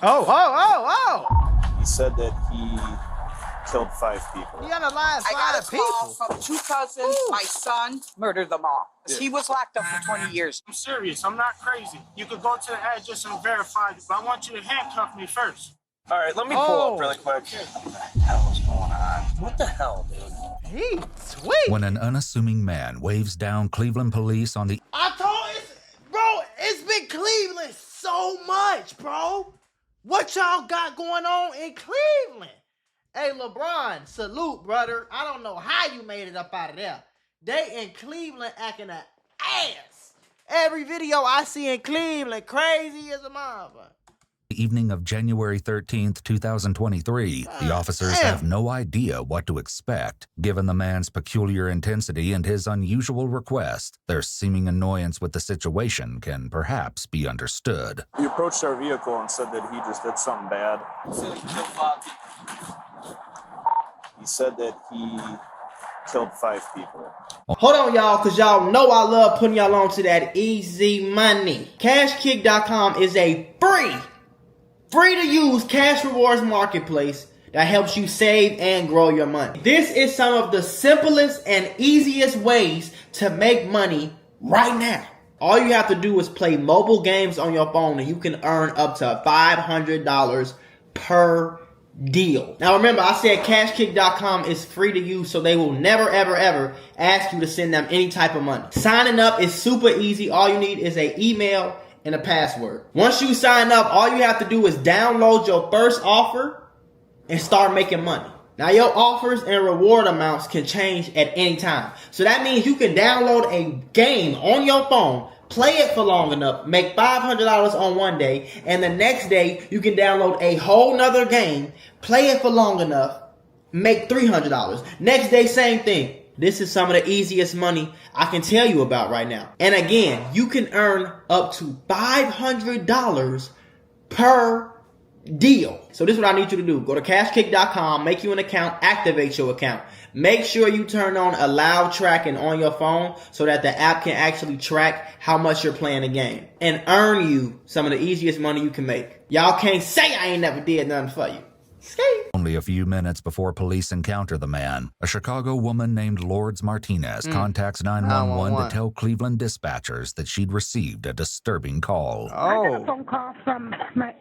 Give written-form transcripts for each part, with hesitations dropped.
Oh, oh, oh, oh! He said that he killed 5 people. He analyzed 5 people. I got a call from 2 cousins. Ooh. My son murdered them all. Yeah. He was locked up for 20 years. I'm serious. I'm not crazy. You could go to the address and verify it, but I want you to handcuff me first. All right, let me pull up really quick. What the hell is going on? What the hell, dude? He sweet. When an unassuming man waves down Cleveland police on the... I told you, bro, it's been Cleveland so much, bro. What y'all got going on in Cleveland? Hey, LeBron, salute, brother. I don't know how you made it up out of there. They in Cleveland acting an ass. Every video I see in Cleveland, crazy as a motherfucker. The evening of January 13th, 2023, the officers have no idea what to expect. Given the man's peculiar intensity and his unusual request, their seeming annoyance with the situation can perhaps be understood. He approached our vehicle and said that he just did something bad. He said that he killed 5 people. Hold on, y'all, because y'all know I love putting y'all on to that easy money. CashKick.com is a free to use cash rewards marketplace that helps you save and grow your money. This is some of the simplest and easiest ways to make money right now. All you have to do is play mobile games on your phone and you can earn up to $500 per deal. Now remember, I said CashKick.com is free to use, so they will never ever ever ask you to send them any type of money. Signing up is super easy. All you need is an email and a password. Once you sign up, all you have to do is download your first offer and start making money. Now your offers and reward amounts can change at any time. So that means you can download a game on your phone, play it for long enough, make $500 on one day, and the next day you can download a whole nother game, play it for long enough, make $300. Next day, same thing. This is some of the easiest money I can tell you about right now. And again, you can earn up to $500 per deal. So this is what I need you to do. Go to CashKick.com, make you an account, activate your account. Make sure you turn on allow tracking on your phone so that the app can actually track how much you're playing the game and earn you some of the easiest money you can make. Y'all can't say I ain't never did nothing for you. Only a few minutes before police encounter the man, a Chicago woman named Lourdes Martinez contacts 911 to tell Cleveland dispatchers that she'd received a disturbing call. I got a phone call from my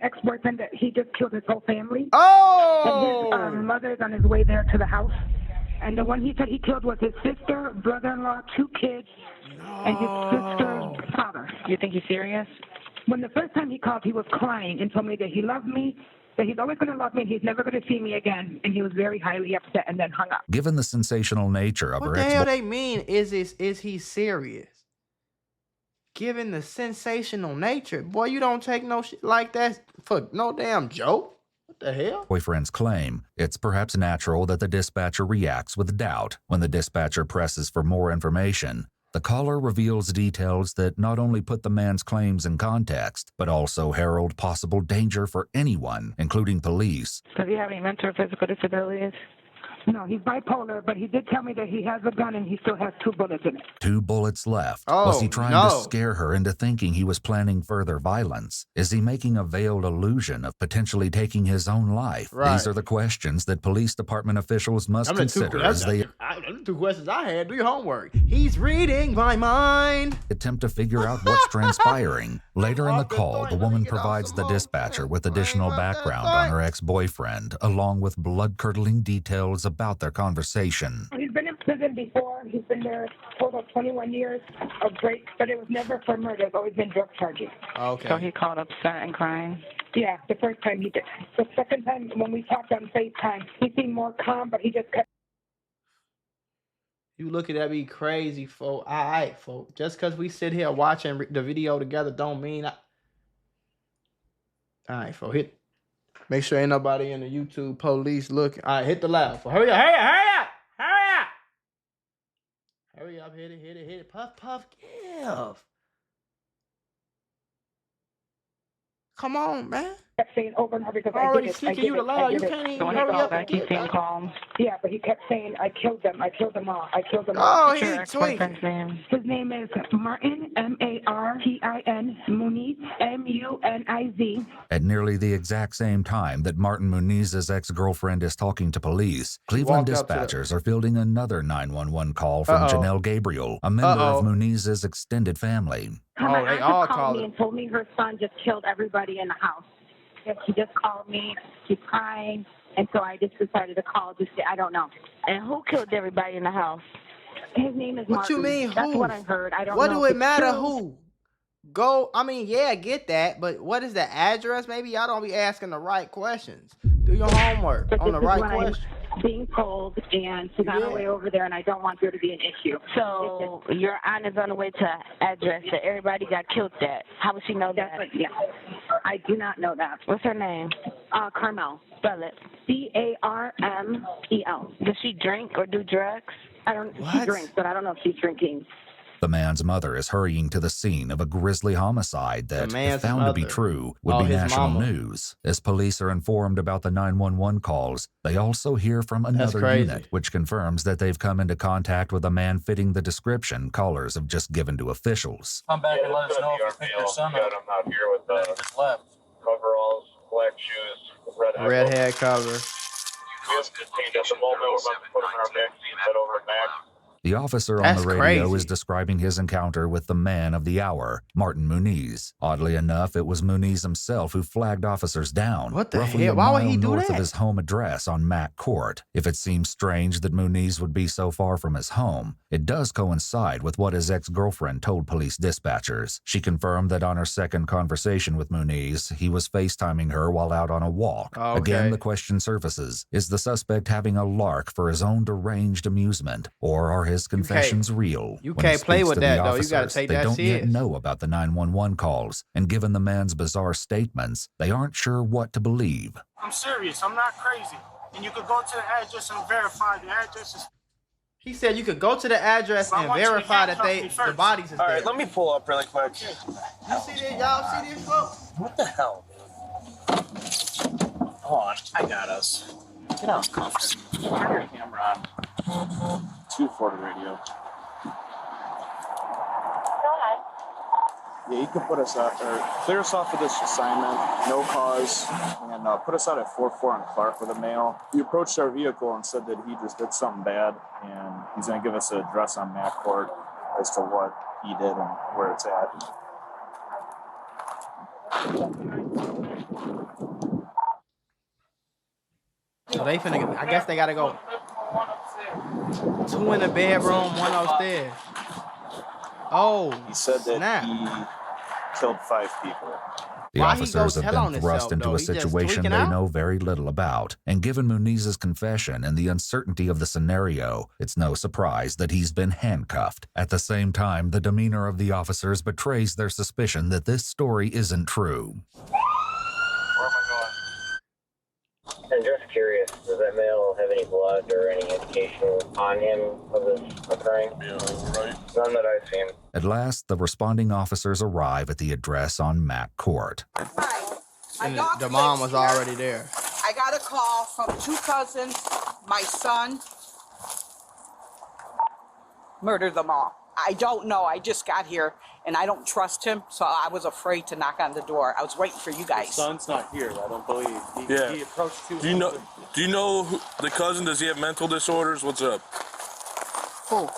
ex-boyfriend that he just killed his whole family. Oh! And his mother's on his way there to the house. And the one he said he killed was his sister, brother-in-law, 2 kids, and his sister's father. You think he's serious? When the first time he called, he was crying and told me that he loved me, that he's always going to love me, and he's never going to see me again, and he was very highly upset and then hung up. Given the sensational nature of what her the hell they mean is he serious? Given the sensational nature, boy, you don't take no shit like that for no damn joke. What the hell? Boyfriend's claim, it's perhaps natural that the dispatcher reacts with doubt when the dispatcher presses for more information. The caller reveals details that not only put the man's claims in context, but also herald possible danger for anyone, including police. Does he have any mental or physical disabilities? No, he's bipolar, but he did tell me that he has a gun and he still has 2 bullets in it. 2 bullets left. Oh, was he trying to scare her into thinking he was planning further violence? Is he making a veiled illusion of potentially taking his own life? Right. These are the questions that police department officials must consider as they... The 2 questions I had. Do your homework. He's reading my mind. Attempt to figure out what's transpiring. Later in the call, the woman provides the dispatcher with additional background on her ex-boyfriend, along with blood-curdling details about their conversation. He's been in prison before. He's been there a total of 21 years of break, but it was never for murder. It's always been drug charges. Okay. So he called upset and crying? Yeah, the first time he did. The second time when we talked on FaceTime, he seemed more calm, but he just kept... You looking at me crazy, folks. All right, folks. Just because we sit here watching the video together don't mean All right, folks. Make sure ain't nobody in the YouTube police looking. All right, hit the loud. Hurry up, hurry up, hurry up, hurry up. Hurry up, hit it. Puff, puff, give. Come on, man. kept saying over and over because I'm already I did speaking you it, to loud. You I did can't it. even When he hurry called up and back, he get seemed it. calm. Yeah, but he kept saying, I killed them all, I killed them all. Oh, What's your he tweaking. ex-boyfriend's name? His name is Martin, M-A-R-T-I-N, Muniz, M-U-N-I-Z. At nearly the exact same time that Martin Muniz's ex-girlfriend is talking to police, She Cleveland walked up to the- dispatchers are fielding another 911 call from Uh-oh. Janelle Gabriel, a member of Uh-oh. Muniz's extended family. My Oh, aunt they just all called call me it. and told me her son just killed everybody in the house. Yes, she just called me. She's crying. And so I just decided to call just I don't know. And who killed everybody in the house? His name is What Martin. you mean, who? That's what I heard. I don't What know. do if it it's matter true. who? Go. I mean, yeah, I get that, but what is the address? Maybe y'all don't be asking the right questions. Do your homework But on the this is right what question. I'm being told, and she's on her Yeah. way over there, and I don't want there to be an issue. So your aunt is on the way to address that everybody got killed at. How would she know That's that? what, yeah. I do not know that. What's her name? Carmel. Spell it. C-A-R-M-E-L. Does she drink or do drugs? I don't. She What? drinks, but I don't know if she's drinking. The man's mother is hurrying to the scene of a grisly homicide that, The if man's found to be mother. true, would Oh, be his national mama. news. As police are informed about the 911 calls, they also hear from another crazy. unit, which confirms that they've come into contact with a man fitting the description callers have just given to officials. Come back and let us know if you picked your son up. I'm out here with Just left. coveralls, black shoes, Red hair cover. We have detained at the moment. We're about to put him in our back seat, head over back. The officer That's on the radio crazy. is describing his encounter with the man of the hour, Martin Muniz. Oddly enough, it was Muniz himself who flagged officers down, What the roughly hell? a Why would mile he do north that? of his home address on Mack Court. If it seems strange that Muniz would be so far from his home, it does coincide with what his ex-girlfriend told police dispatchers. She confirmed that on her second conversation with Muniz, he was FaceTiming her while out on a walk. Okay. Again, the question surfaces, is the suspect having a lark for his own deranged amusement, or are his confessions real? You When he can't play speaks with to the that, though. You gotta officers, take they that don't yet serious. know about the 911 calls, and given the man's bizarre statements, they aren't sure what to believe. I'm serious. I'm not crazy. And you could go to the address and verify the address is. He said you could go to the address I and want you to verify that handcuff me the first. bodies is All there. right, let me pull up really quick. You see this? Y'all see this, folks? What the hell, dude? Hold on, I got us. Get out, Compton. Turn your camera on. 240 radio. Yeah, you can put us out, or clear us off of this assignment, no cause, and put us out at 44 on Clark with a male. He approached our vehicle and said that he just did something bad, and he's going to give us an address on Mack Court as to what he did and where it's at. So they finna, I guess they gotta go. 2 in the bedroom, 1 upstairs. Oh, He said that snap. he killed 5 people. The Why he officers go have tell on been thrust himself, into though? a He just situation tweaking they out? know very little about, and given Muniz's confession and the uncertainty of the scenario, it's no surprise that he's been handcuffed. At the same time, the demeanor of the officers betrays their suspicion that this story isn't true. Where am I going? I'm just curious, does that male have any blood or any indication on him of this occurring? Yeah, right. None that I've seen. At last, the responding officers arrive at the address on Mack Court. Hi. My And daughter the mom lives was here. already there. I got a call from 2 cousins. My son murdered them all. I don't know. I just got here, and I don't trust him, so I was afraid to knock on the door. I was waiting for you guys. Son's not here, I don't believe. He approached 2. Do you know the cousin? Does he have mental disorders? What's up? Who?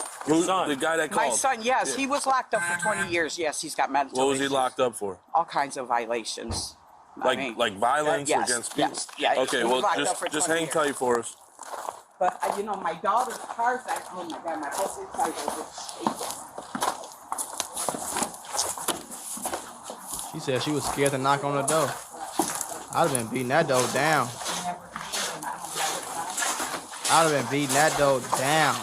son. The guy that My called. son, yes. Yeah. He was locked up for 20 years. Yes, he's got mental What was he issues. locked up for? All kinds of violations. I mean, Like violence yes, against people? yes, yeah, Okay, he was well, locked up for just 20 hang years. tight for us. But, you know, my daughter's car's like, oh my God, my whole inside was shaking. She said she was scared to knock on the door. I'd have been beating that door down. I'd have been beating that door down.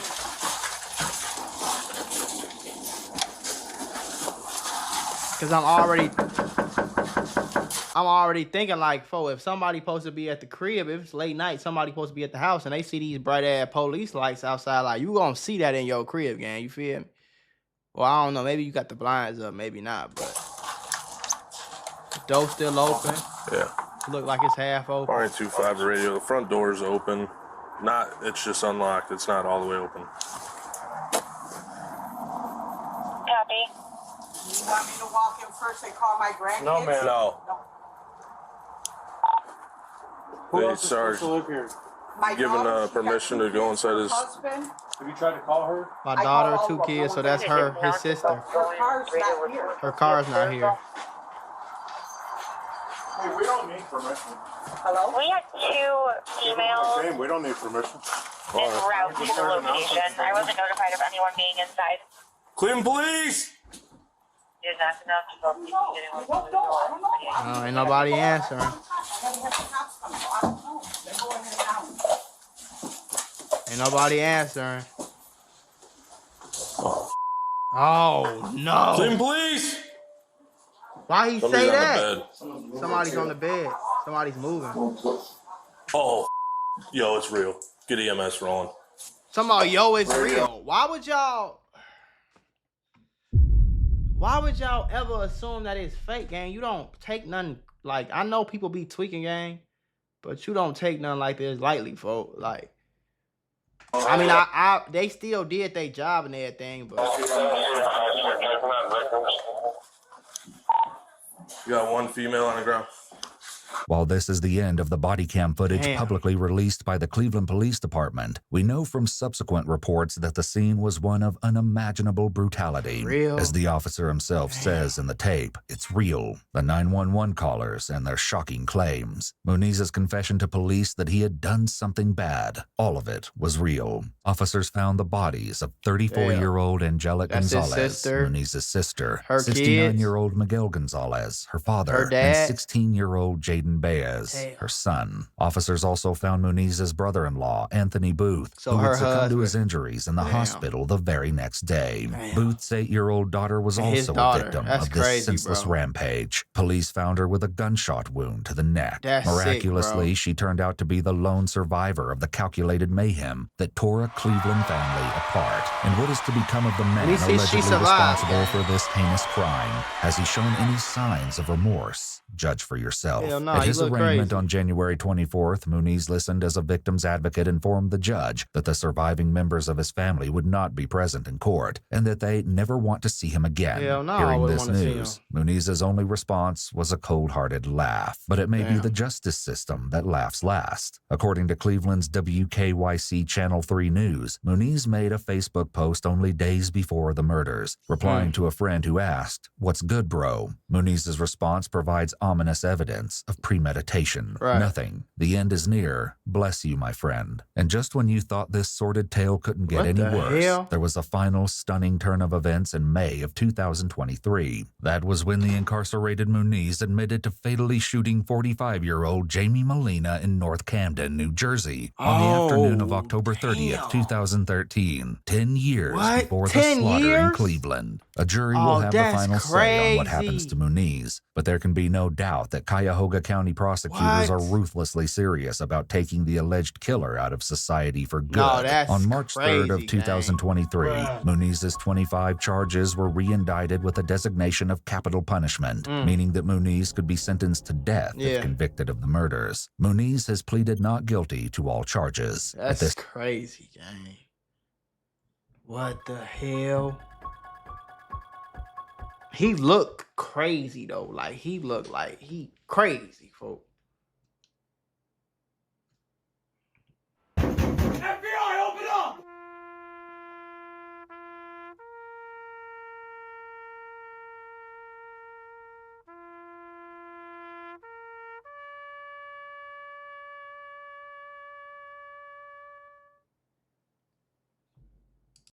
Cause I'm already thinking like, if somebody supposed to be at the crib, if it's late night, somebody supposed to be at the house, and they see these bright ass police lights outside, like you gonna see that in your crib, gang. You feel me? Well, I don't know. Maybe you got the blinds up, maybe not, but the door's still open. Yeah. Look like it's half open. 925 radio. The front door is open. It's just unlocked. It's not all the way open. Copy. You want me to walk in first and call my grandkids? No, man. No. Who Hey, else is supposed Sarge, to live here? My given daughter, she permission got to go inside his... husband. Have you tried to call her? My daughter, 2 kids, so that's his sister. Her car's not here. Her car's not here. Hey, we don't need permission. Hello? We had 2 emails We don't need permission. en route to the location. I wasn't notified of anyone being inside. Cleveland Police! You're not enough to go Ain't nobody answering. Ain't nobody answering. Oh no! Cleveland Police! Why he Somebody's say on the that? bed. Somebody's on the bed. Somebody's moving. Oh, yo, it's real. Get EMS rolling. Yo, it's real. Why would y'all ever assume that it's fake, gang? You don't take nothing, like, I know people be tweaking, gang, but you don't take nothing like this lightly, folks. Like, I mean, they still did their job and everything, but You got 1 female on the ground. While this is the end of the body cam footage publicly released by the Cleveland Police Department, we know from subsequent reports that the scene was one of unimaginable brutality. Real? As the officer himself says in the tape, it's real. The 911 callers and their shocking claims. Muniz's confession to police that he had done something bad. All of it was real. Officers found the bodies of 34-year-old Angelic Gonzalez, Muniz's sister, her 69-year-old Miguel Gonzalez, her father, her dad, and 16-year-old Jaden Baez, her son. Officers also found Muniz's brother-in-law, Anthony Booth, who would succumb to his injuries in the hospital the very next day. Booth's 8-year-old daughter was also a victim of this senseless rampage. Police found her with a gunshot wound to the neck. Miraculously, she turned out to be the lone survivor of the calculated mayhem that tore a Cleveland family apart. And what is to become of the man allegedly responsible for this heinous crime? Has he shown any signs of remorse? Judge for yourself. At his arraignment on January 24th, Muniz listened as a victim's advocate informed the judge that the surviving members of his family would not be present in court and that they never want to see him again. Hearing this news, Muniz's only response was a cold-hearted laugh. But it may be the justice system that laughs last. According to Cleveland's WKYC Channel 3 News, Muniz made a Facebook post only days before the murders, replying to a friend who asked, "What's good, bro?" Muniz's response provides ominous evidence of premeditation. Nothing. The end is near. Bless you, my friend. And just when you thought this sordid tale couldn't get any worse, there was a final stunning turn of events in May of 2023. That was when the incarcerated Muniz admitted to fatally shooting 45-year-old Jamie Molina in North Camden, New Jersey, on the afternoon of October 30th, 2013, 10 years before the slaughter in Cleveland. A jury will have the final say on what happens to Muniz, but there can be no doubt that Cuyahoga County prosecutors are ruthlessly serious about taking the alleged killer out of society for good. On March 3rd of 2023, Muniz's 25 charges were re-indicted with a designation of capital punishment, meaning that Muniz could be sentenced to death if convicted of the murders. Muniz has pleaded not guilty to all charges. That's crazy, gang. What the hell? He looked crazy though. Like he looked like he crazy, folks.